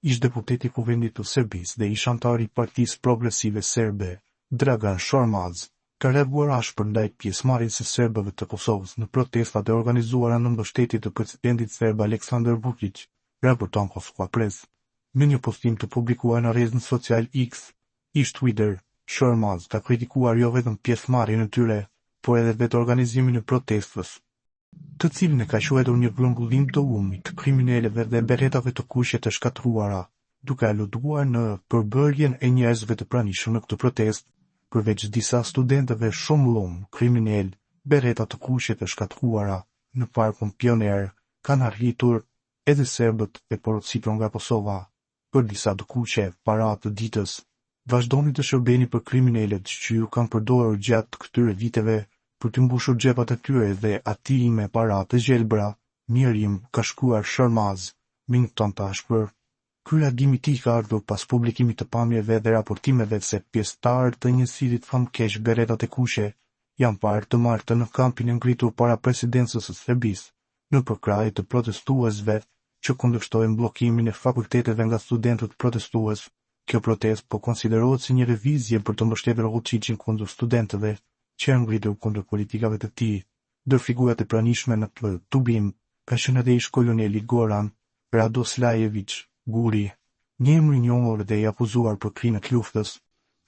ish deputeti i Kuvendit të Serbisë dhe ish antari i Partisë Progresive Serbe, Dragan Shormaz, ka reaguar ashpër ndaj pjesëmarrjes së serbëve të Kosovës në protestat e organizuara në mbështetje të presidentit serb Aleksandar Vučić, raporton Kosova Press. Me një postim të publikuar në rrjetin social X, ish Twitter, Shormaz ka kritikuar jo vetëm pjesëmarrjen e tyre, por edhe vetë organizimin e protestës, të cilin e ka quajtur një grumbullim të umit të kriminalëve dhe beretave të kuqe të shkatruara, duke aluduar në përbërjen e njerëzve të pranishëm në këtë protestë, përveç disa studentëve shumë lum kriminal, bereta të kuqe të shkatruara në parkun Pioner kanë arritur edhe serbët e porosipër nga Kosova. Për disa të kuqe, para të ditës, vazhdoni të shërbeni për kriminalet që ju kanë përdorur gjatë këtyre viteve për të mbushur xhepat e tyre dhe atij me para të gjelbra, mirim, ka shkruar Shormaz, me një ton të ashpër. Ky reagim i tij ka ardhur pas publikimit të pamjeve dhe raportimeve se pjesëtarët të njësirit famkeq beretat e kuqe janë parë të martë në kampin e ngritur para presidencës së Serbisë, në përkrahje të protestuesve që kundërshtojnë bllokimin e fakulteteve nga studentët protestues. Kjo protestë po konsiderohet si një revizje për të mbështetur Vučićin kundër studentëve që janë ngritur kundër politikave të tij. Ndër figurat e pranishme në këtë tubim ka qenë edhe ish koloneli Goran Radoslajević Guri, një emër i njohur dhe i akuzuar për krimet luftës.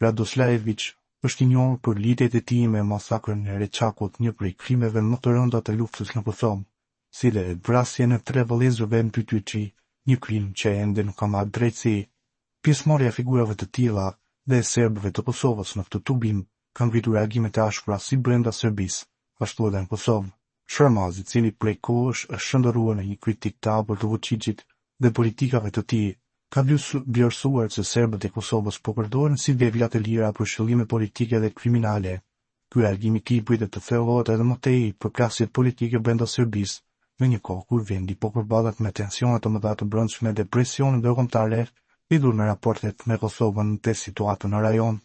Radoslajević është i njohur për lidhjet e tij me masakrën e Reçakut, një prej krimeve më të rënda të luftës në Kosovë, si dhe vrasjen e 3 vëllezërve mbytyçi, një krim që ende nuk ka marrë drejtësi. Pjesëmarrja e figurave të tilla dhe e serbëve të Kosovës në këtë tubim ka ngritur reagime të ashpra si brenda Serbisë, ashtu edhe në Kosovë. Shormaz, i cili prej kohësh është shndërruar në një kritik të hapur të Vučićit dhe politikave të tij, ka vlerësuar se serbët e Kosovës po përdoren si vegla të lira për qëllime politike dhe kriminale. Ky reagim i tij pritet të thellohet edhe më tej për klasjet politike brenda Serbisë, në një kohë kur vendi po përballet me tensione të mëdha të brendshme dhe presione ndërkombëtare lidhur me raportet me Kosovën në situatën në rajon.